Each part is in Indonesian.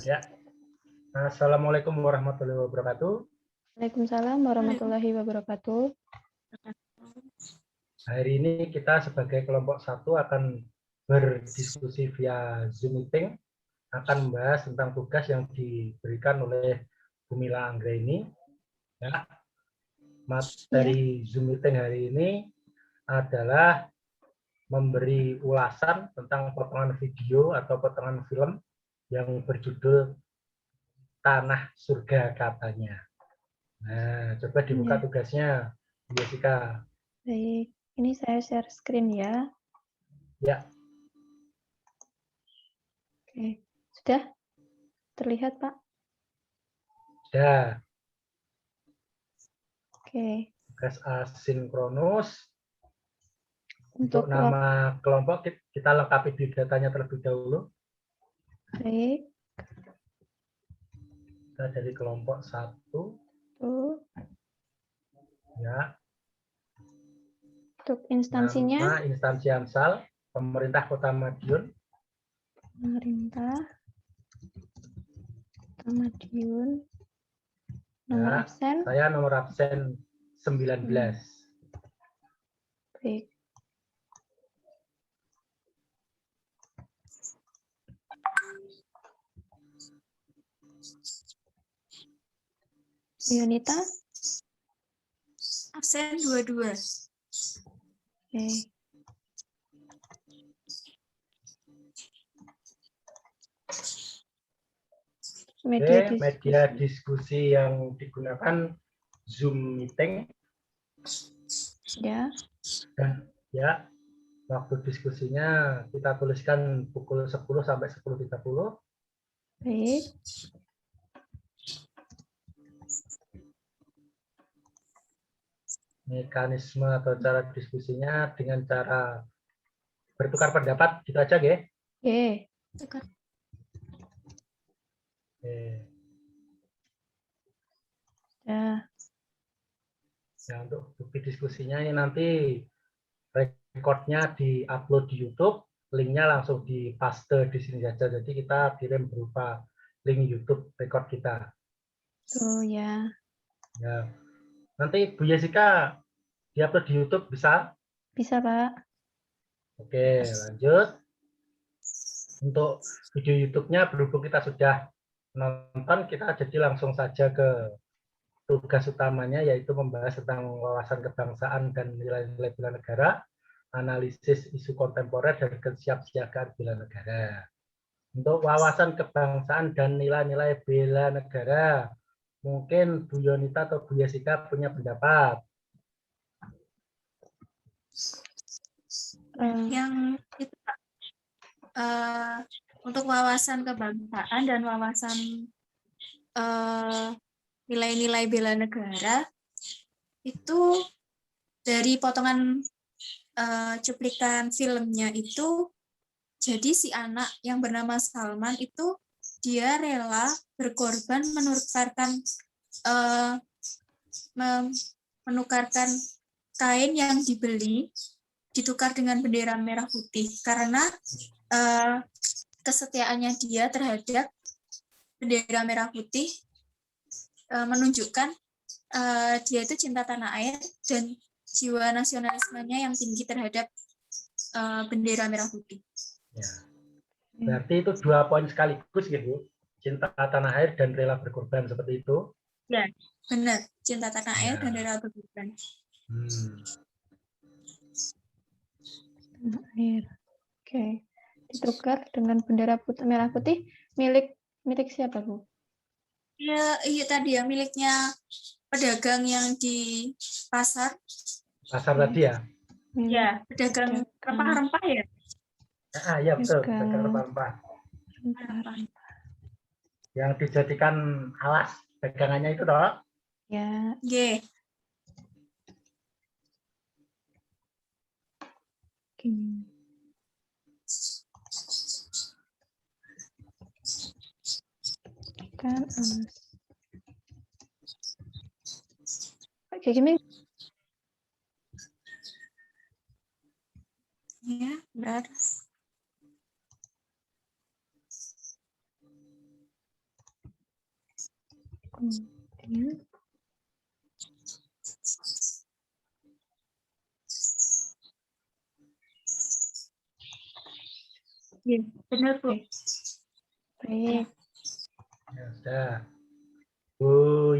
Ya, Assalamualaikum warahmatullahi wabarakatuh. Waalaikumsalam warahmatullahi wabarakatuh. Hari ini kita sebagai kelompok 1 akan berdiskusi via Zoom meeting, akan membahas tentang tugas yang diberikan oleh Bumila Anggraini. Ya, materi Zoom meeting hari ini adalah memberi ulasan tentang potongan video atau potongan film yang berjudul Tanah Surga Katanya. Nah, coba dibuka tugasnya, Jessica. Baik, ini saya share screen ya. Ya. Oke, sudah terlihat Pak? Sudah. Oke. Tugas asinkronus. Untuk nama kelompok kita lengkapi datanya terlebih dahulu. Baik. Kita dari kelompok 1. Ya. Untuk instansinya. Nama instansi AMSAL, Pemerintah Kota Madiun. Pemerintah Kota Madiun. Nomor ya, absen. Saya nomor absen 19. Baik. Yunita? Absen 22. Oke. Media diskusi yang digunakan Zoom meeting. Ya. Dan ya, waktu diskusinya kita tuliskan pukul 10 sampai 10.30. Baik. Mekanisme atau cara diskusinya dengan cara bertukar pendapat, gitu aja, Ge? Oke. Ya. Ya, untuk bukti diskusinya ini nanti rekodnya di-upload di YouTube, linknya langsung di-paste di sini saja. Jadi kita kirim berupa link YouTube rekod kita. Tuh ya. Ya. Nanti Bu Jessica di-upload di YouTube bisa? Bisa, Pak. Oke, lanjut. Untuk video YouTube-nya berhubung kita sudah nonton, kita jadi langsung saja ke tugas utamanya, yaitu membahas tentang wawasan kebangsaan dan nilai-nilai bela negara, analisis isu kontemporer dan kesiapsiagaan bela negara. Untuk wawasan kebangsaan dan nilai-nilai bela negara, mungkin Bu Yonita atau Bu Jessica punya pendapat. Yang itu Pak, untuk wawasan kebangsaan dan wawasan nilai-nilai bela negara itu dari potongan cuplikan filmnya itu, jadi si anak yang bernama Salman itu dia rela berkorban menukarkan kain yang dibeli ditukar dengan bendera merah putih karena kesetiaannya dia terhadap bendera merah putih menunjukkan dia itu cinta tanah air dan jiwa nasionalismenya yang tinggi terhadap bendera merah putih. Ya. Berarti itu 2 poin sekaligus gitu, cinta tanah air dan rela berkorban, seperti itu? Ya, benar, cinta tanah air dan rela berkorban. Tanah air. Oke. Ditukar dengan bendera putih, merah putih milik siapa, Bu? Ya, iya tadi ya, miliknya pedagang yang di pasar. Pasar tadi ya? Ya, pedagang rempah-rempah ya? Ya betul, pedagang rempah-rempah. Yang dijadikan alas dagangannya itu toh? Ya. Ye. Kan Oke, gini. Ya, benar. Kemudian Iya, benar, Bu. Oke. baik. Ya, sudah. Bu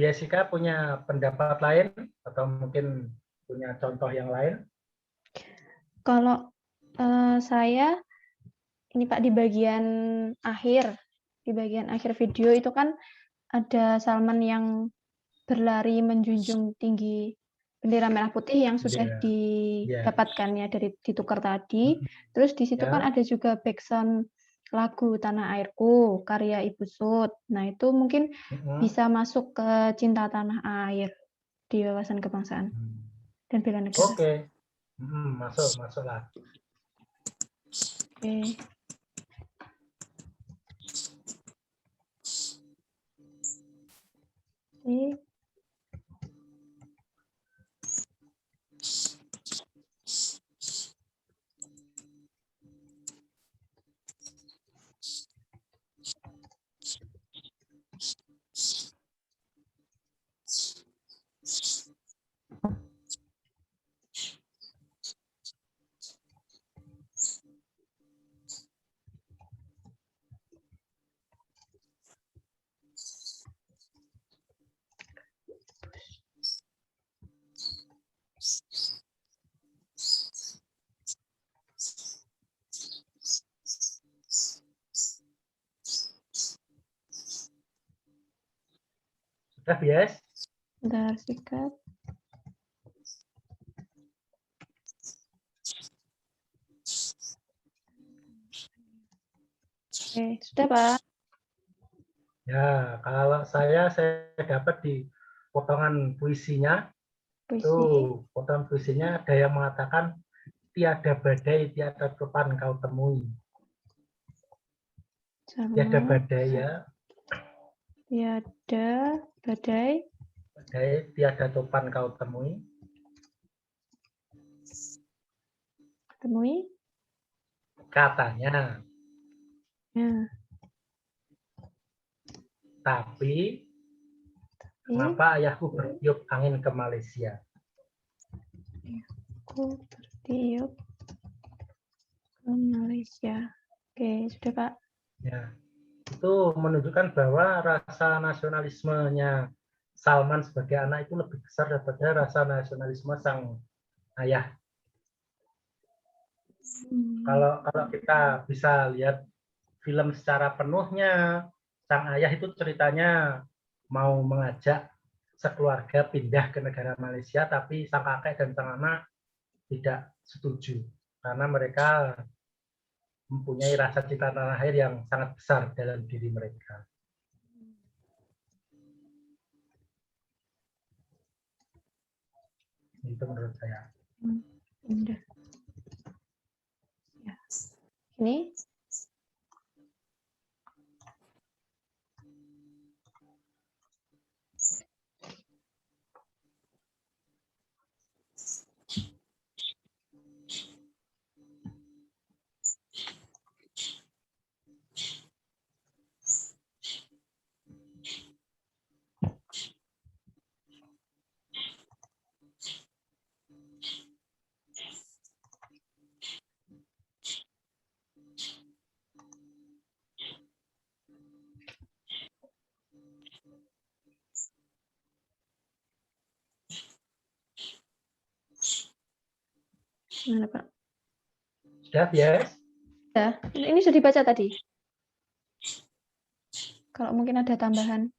Jessica punya pendapat lain atau mungkin punya contoh yang lain? Kalau saya ini Pak di bagian akhir video itu kan ada Salman yang berlari menjunjung tinggi bendera merah putih yang sudah Bendera. didapatkannya dari ditukar tadi. Terus di situ kan Ya. ada juga backsound lagu Tanah Airku karya Ibu Sud. Nah, itu mungkin bisa masuk ke Cinta Tanah Air di wawasan kebangsaan dan bela negara. Oke. Masuklah. Oke. Oke. Sudah, Bias? Bentar, sikat. Oke, sudah Pak. Ya, kalau saya dapat di potongan puisinya, Puisi. potongan puisinya ada yang mengatakan tiada badai, tiada topan kau temui. Tiada Sama. badai ya, Tiada badai. badai, tiada topan kau temui. Temui. Katanya, Ya. tapi kenapa ayahku bertiup angin ke Malaysia? Aku bertiup ke Malaysia. Oke, sudah Pak. Ya, itu menunjukkan bahwa rasa nasionalismenya Salman sebagai anak itu lebih besar daripada rasa nasionalisme sang ayah. Kalau kita bisa lihat film secara penuhnya, sang ayah itu ceritanya mau mengajak sekeluarga pindah ke negara Malaysia, tapi sang kakek dan sang anak tidak setuju karena mereka mempunyai rasa cinta tanah air yang sangat besar dalam diri mereka. Itu menurut saya. Udah. Ya. Ini. Mana Pak? Sudah, Bias? Sudah. Ini sudah dibaca tadi. Kalau mungkin ada tambahan.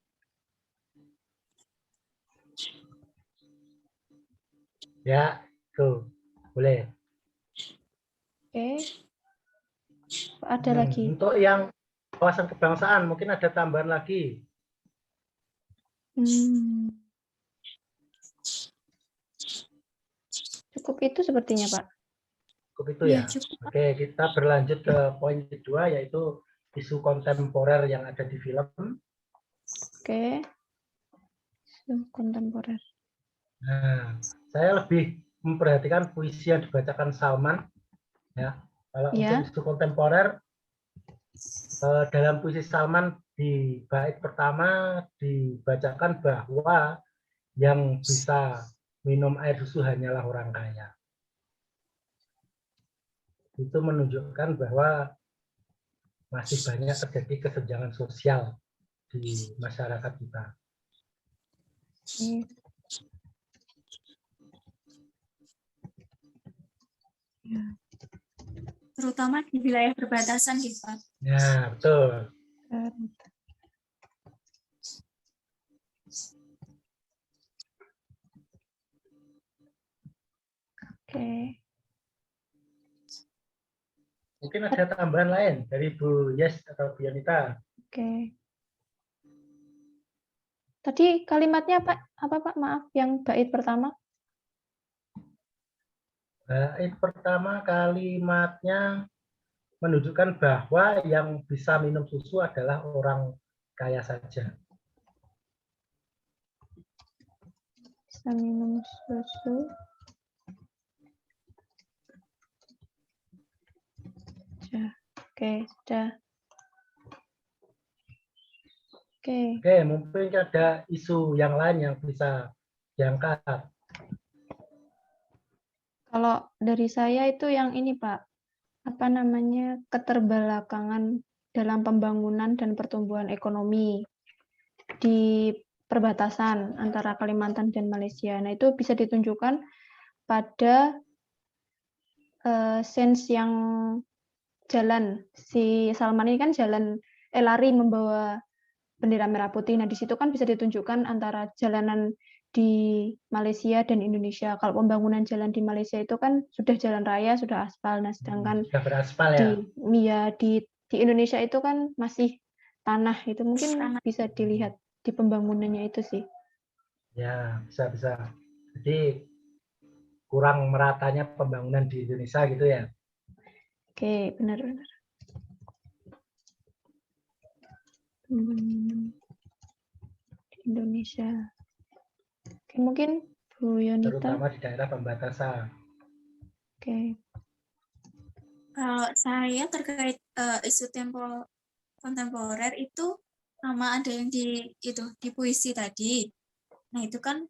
Ya, tuh. Boleh. Oke. Ada lagi. Untuk yang wawasan kebangsaan, mungkin ada tambahan lagi. Cukup itu sepertinya, Pak. Cukup itu ya. Oke, kita berlanjut ke poin kedua, yaitu isu kontemporer yang ada di film. Oke. Isu kontemporer. Nah, saya lebih memperhatikan puisi yang dibacakan Salman. Ya, kalau untuk isu kontemporer, dalam puisi Salman di bait pertama dibacakan bahwa yang bisa minum air susu hanyalah orang kaya. Itu menunjukkan bahwa masih banyak terjadi kesenjangan sosial di masyarakat kita. Terutama di wilayah perbatasan, gitu, Pak. Ya, betul. Oke. Mungkin ada tambahan lain dari Bu Yes atau Bu Yonita. Oke. Tadi kalimatnya apa Pak? Maaf, yang bait pertama. Bait pertama kalimatnya menunjukkan bahwa yang bisa minum susu adalah orang kaya saja. Bisa minum susu. Ya, oke, sudah. Oke, mungkin ada isu yang lain yang bisa diangkat. Kalau dari saya itu yang ini Pak, apa namanya, keterbelakangan dalam pembangunan dan pertumbuhan ekonomi di perbatasan antara Kalimantan dan Malaysia. Nah, itu bisa ditunjukkan pada sense yang jalan. Si Salman ini kan lari membawa bendera merah putih. Nah, di situ kan bisa ditunjukkan antara jalanan di Malaysia dan Indonesia. Kalau pembangunan jalan di Malaysia itu kan sudah jalan raya, sudah aspal. Nah, sedangkan sudah beraspal ya. di Indonesia itu kan masih tanah. Itu mungkin bisa dilihat di pembangunannya itu sih. Ya, bisa. Jadi kurang meratanya pembangunan di Indonesia gitu ya. Oke, benar. Pembangunan di Indonesia. Oke, mungkin Bu Yonita. Terutama di daerah pembatasan. Oke. Kalau saya terkait isu kontemporer itu sama ada yang di puisi tadi. Nah, itu kan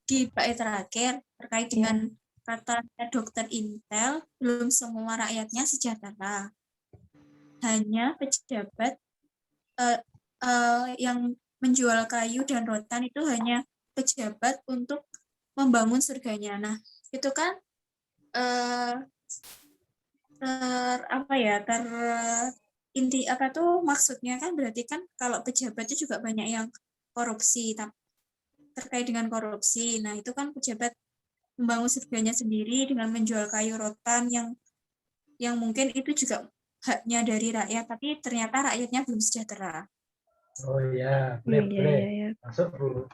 di bait terakhir terkait dengan kata Dokter Intel, belum semua rakyatnya sejahtera. Hanya pejabat yang menjual kayu dan rotan itu hanya pejabat untuk membangun surganya. Nah, itu kan inti apa tuh maksudnya kan berarti kan kalau pejabat itu juga banyak yang korupsi terkait dengan korupsi. Nah, itu kan pejabat membangun surganya sendiri dengan menjual kayu rotan yang mungkin itu juga haknya dari rakyat, tapi ternyata rakyatnya belum sejahtera. Oh ya, boleh. Masuk Bu.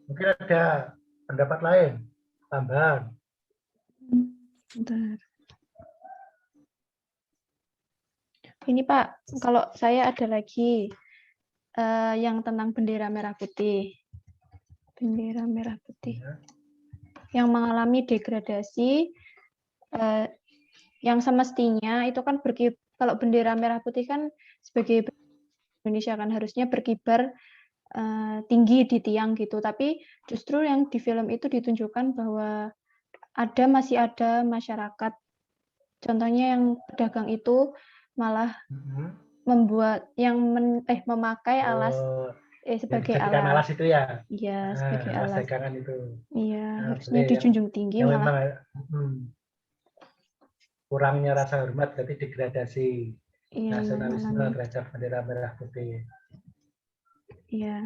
Mungkin ada pendapat lain, tambahan. Bentar. Ini Pak, kalau saya ada lagi yang tentang bendera merah putih. Bendera merah putih. Ya. Yang mengalami degradasi yang semestinya itu kan kalau bendera merah putih kan sebagai Indonesia kan harusnya berkibar tinggi di tiang gitu, tapi justru yang di film itu ditunjukkan bahwa masih ada masyarakat, contohnya yang pedagang itu malah membuat memakai alas sebagai alas itu ya. Iya, sebagai alas dagangan itu. Iya, harusnya dijunjung tinggi malah. Memang kurangnya rasa hormat, berarti degradasi nasionalisme terhadap bendera merah putih. Iya.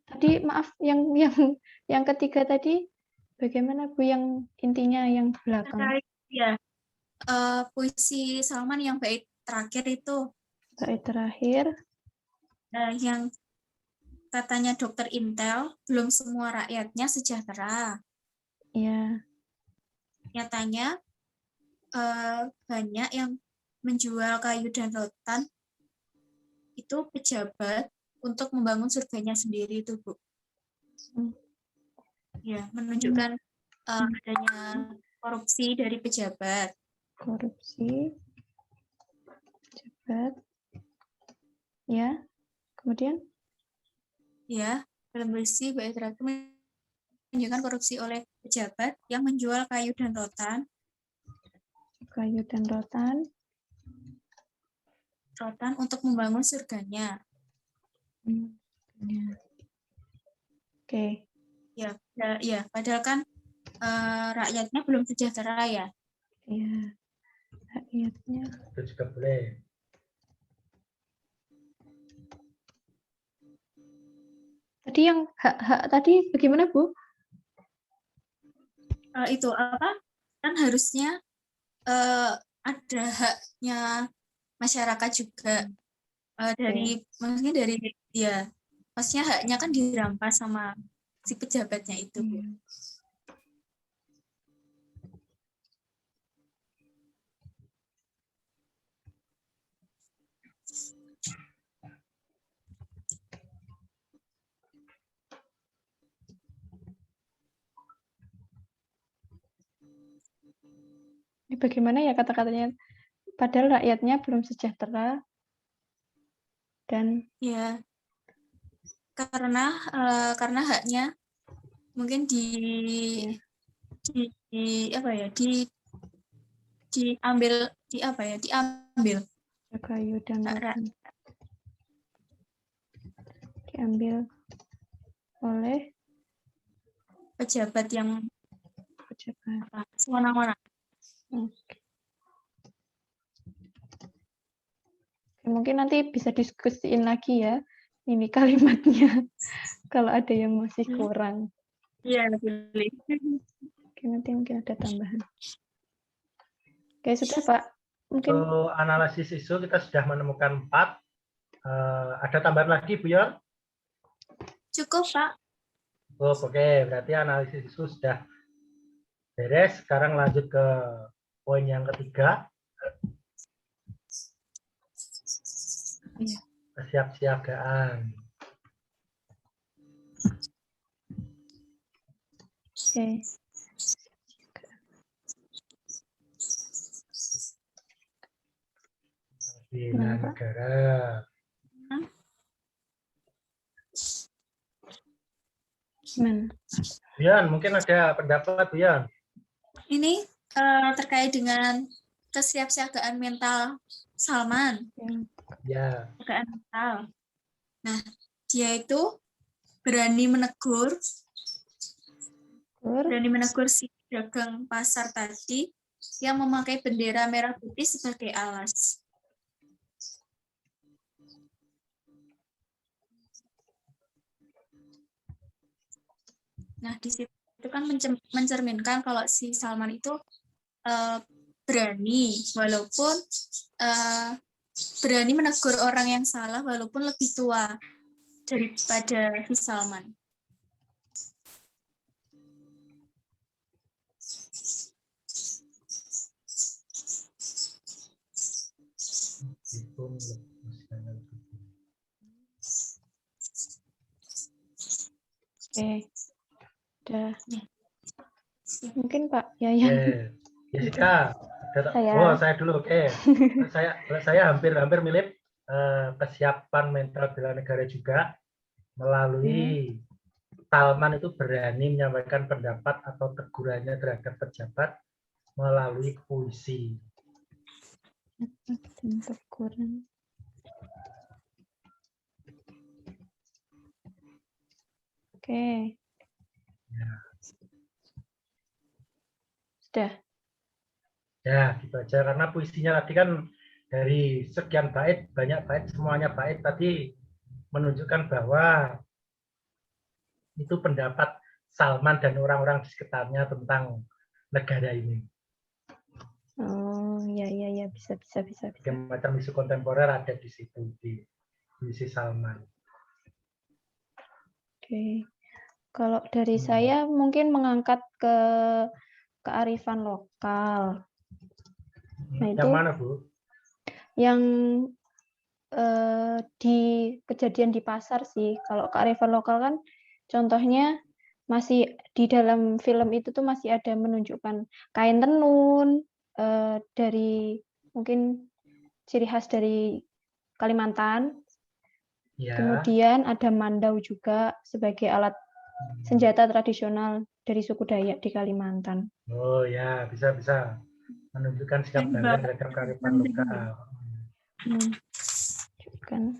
Tadi maaf yang ketiga tadi bagaimana Bu, yang intinya yang belakang? Ya, puisi Salman yang bait terakhir itu. Bait terakhir. yang katanya dokter Intel, belum semua rakyatnya sejahtera. Iya. Nyatanya banyak yang menjual kayu dan rotan itu pejabat untuk membangun surganya sendiri itu, Bu. Ya, menunjukkan adanya korupsi dari pejabat. Korupsi pejabat. Ya. Kemudian? Ya, dalam berisi bait terakhir menunjukkan korupsi oleh pejabat yang menjual kayu dan rotan. Kayu dan rotan. Rotan untuk membangun surganya. Ya. Oke. Ya, padahal kan rakyatnya belum sejahtera ya. Iya. Rakyatnya. Itu juga boleh. Tadi yang hak-hak tadi bagaimana, Bu? Itu apa? Kan harusnya ada haknya masyarakat juga maksudnya dari ya, maksudnya haknya kan dirampas sama si pejabatnya itu. Ini bagaimana ya kata-katanya? Padahal rakyatnya belum sejahtera dan ya karena haknya mungkin diambil kayu dan rotan diambil oleh pejabat yang semena-mena. Mungkin nanti bisa diskusiin lagi ya ini kalimatnya kalau ada yang masih kurang. Iya, boleh. Oke, nanti mungkin ada tambahan. Oke, sudah Pak. Mungkin untuk analisis isu kita sudah menemukan 4. Ada tambahan lagi, Bu Yon? Cukup, Pak. Oh, oke. Berarti analisis isu sudah beres. Sekarang lanjut ke poin yang ketiga. Kesiapsiagaan. Oke. Bela negara. Gimana? Yan, mungkin ada pendapat, Yan? Ini terkait dengan kesiapsiagaan mental Salman. Ya. Kesiapsiagaan mental. Nah, dia itu berani menegur si dagang pasar tadi yang memakai bendera merah putih sebagai alas. Nah, di situ kan mencerminkan kalau si Salman itu berani, walaupun berani menegur orang yang salah walaupun lebih tua daripada si Salman. Oke. Udah. Mungkin Pak ya. Jessica. Saya dulu. Oke. Saya hampir mirip kesiapan mental bela negara juga melalui Salman itu berani menyampaikan pendapat atau tegurannya terhadap pejabat melalui puisi. Teguran. Oke. Ya. Sudah. Ya, gitu aja. Karena puisinya tadi kan dari sekian bait, banyak bait, semuanya bait tadi menunjukkan bahwa itu pendapat Salman dan orang-orang di sekitarnya tentang negara ini. Oh, ya, bisa. Macam isu kontemporer ada di situ. puisi Salman. Oke. Kalau dari saya mungkin mengangkat ke kearifan lokal. Nah, yang itu mana, Bu? yang di kejadian di pasar sih. Kalau kearifan lokal kan contohnya masih di dalam film itu tuh masih ada menunjukkan kain tenun dari mungkin ciri khas dari Kalimantan. Ya. Kemudian ada mandau juga sebagai alat senjata tradisional dari suku Dayak di Kalimantan. Oh ya, bisa menunjukkan sikap bela terhadap kearifan lokal. Kan.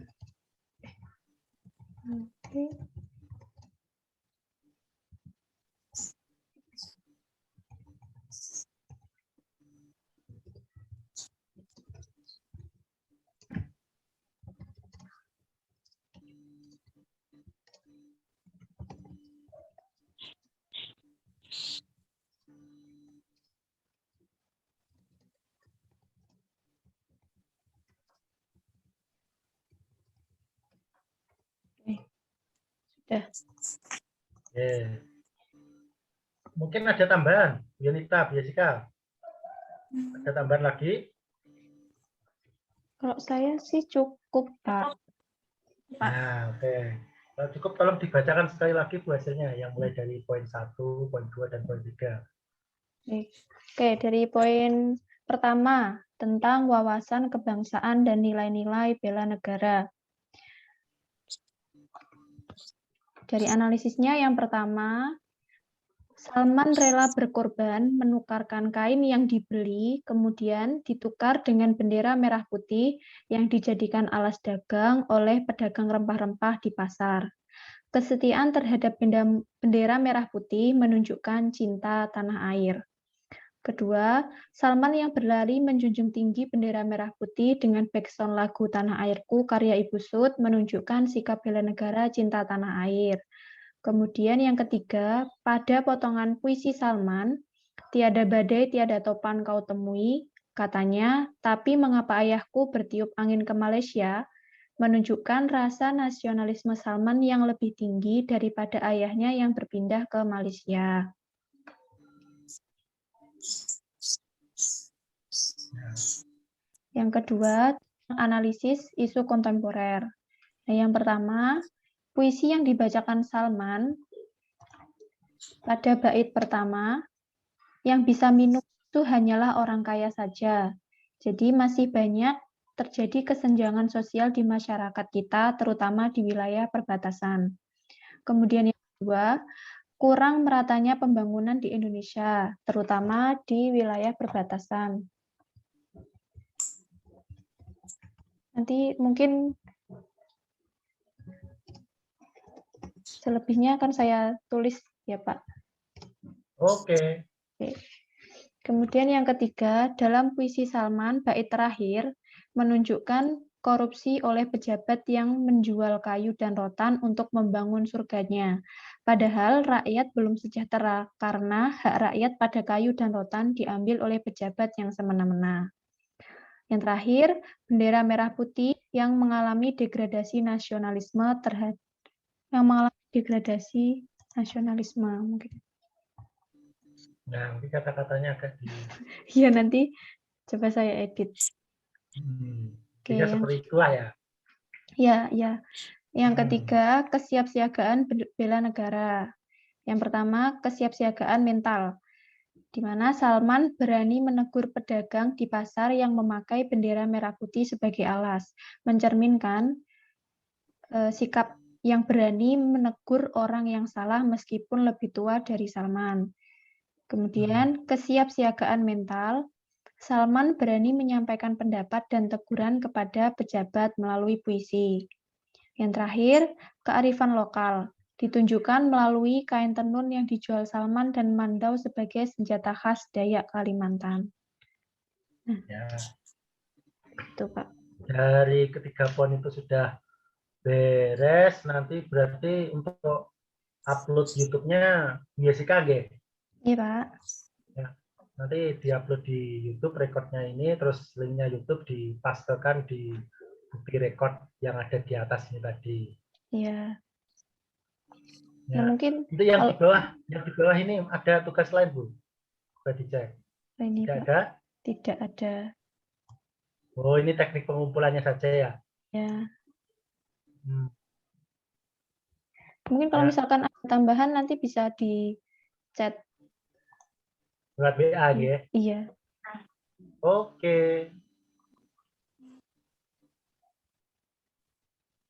Oke. Sudah. Mungkin ada tambahan, Yunita, Jessica. Ada tambahan lagi? Kalau saya sih cukup, Pak. Nah, oke. Kalau cukup tolong dibacakan sekali lagi Bu hasilnya, yang mulai dari poin 1, poin 2, dan poin 3. Oke, dari poin pertama, tentang wawasan kebangsaan dan nilai-nilai bela negara. Dari analisisnya yang pertama, Salman rela berkorban menukarkan kain yang dibeli, kemudian ditukar dengan bendera merah putih yang dijadikan alas dagang oleh pedagang rempah-rempah di pasar. Kesetiaan terhadap bendera merah putih menunjukkan cinta tanah air. Kedua, Salman yang berlari menjunjung tinggi bendera merah putih dengan backsound lagu Tanah Airku karya Ibu Sud menunjukkan sikap bela negara cinta tanah air. Kemudian yang ketiga, pada potongan puisi Salman, tiada badai, tiada topan kau temui, katanya, tapi mengapa ayahku bertiup angin ke Malaysia, menunjukkan rasa nasionalisme Salman yang lebih tinggi daripada ayahnya yang berpindah ke Malaysia. Yang kedua, analisis isu kontemporer. Nah, yang pertama, puisi yang dibacakan Salman pada bait pertama, yang bisa minum itu hanyalah orang kaya saja. Jadi masih banyak terjadi kesenjangan sosial di masyarakat kita, terutama di wilayah perbatasan. Kemudian yang kedua, kurang meratanya pembangunan di Indonesia, terutama di wilayah perbatasan. Nanti mungkin selebihnya akan saya tulis ya, Pak. Oke. Kemudian yang ketiga, dalam puisi Salman, bait terakhir menunjukkan korupsi oleh pejabat yang menjual kayu dan rotan untuk membangun surganya. Padahal rakyat belum sejahtera karena hak rakyat pada kayu dan rotan diambil oleh pejabat yang semena-mena. Yang terakhir, bendera merah putih yang mengalami degradasi nasionalisme mungkin. Nah, mungkin kata-katanya agak di... Iya, nanti coba saya edit. Oke, seperti itulah ya. Ya. Yang ketiga, kesiapsiagaan bela negara. Yang pertama, kesiapsiagaan mental, di mana Salman berani menegur pedagang di pasar yang memakai bendera merah putih sebagai alas, mencerminkan sikap yang berani menegur orang yang salah meskipun lebih tua dari Salman. Kemudian, kesiapsiagaan mental, Salman berani menyampaikan pendapat dan teguran kepada pejabat melalui puisi. Yang terakhir, kearifan lokal, ditunjukkan melalui kain tenun yang dijual Salman dan mandau sebagai senjata khas Dayak Kalimantan. Nah, ya. Itu, Pak. Dari ketiga poin itu sudah beres, nanti berarti untuk upload YouTube-nya Jessica G. Iya, Pak. Ya, nanti diupload di YouTube rekodnya ini, terus linknya YouTube dipastekan di bukti rekod yang ada di atas ini tadi. Iya. Ya, Nah, mungkin itu yang di bawah ini ada tugas lain, Bu. Coba dicek. ini, Tidak Pak. ada? Tidak ada. Oh, ini teknik pengumpulannya saja ya. Ya. Mungkin kalau Ya. misalkan ada tambahan nanti bisa di chat. Lewat WA ya. Iya. Oke.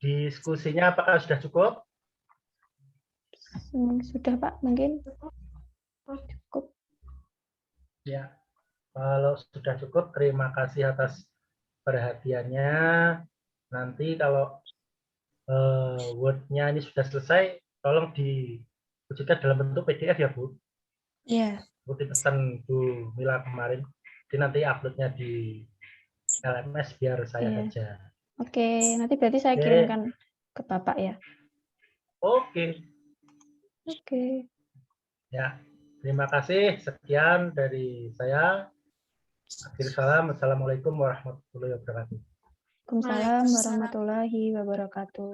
Diskusinya apakah sudah cukup? Sudah, Pak, mungkin cukup. Ya. Kalau sudah cukup, terima kasih atas perhatiannya. Nanti kalau Word-nya ini sudah selesai, tolong diwujudkan dalam bentuk PDF ya, Bu. Iya. Seperti pesan Bu Mila kemarin. Jadi nanti upload-nya di LMS biar saya saja. Oke, nanti berarti saya kirimkan ke Bapak ya. Oke. Oke. Ya, terima kasih. Sekian dari saya. Akhir salam. Assalamualaikum warahmatullahi wabarakatuh. Waalaikumsalam warahmatullahi wabarakatuh.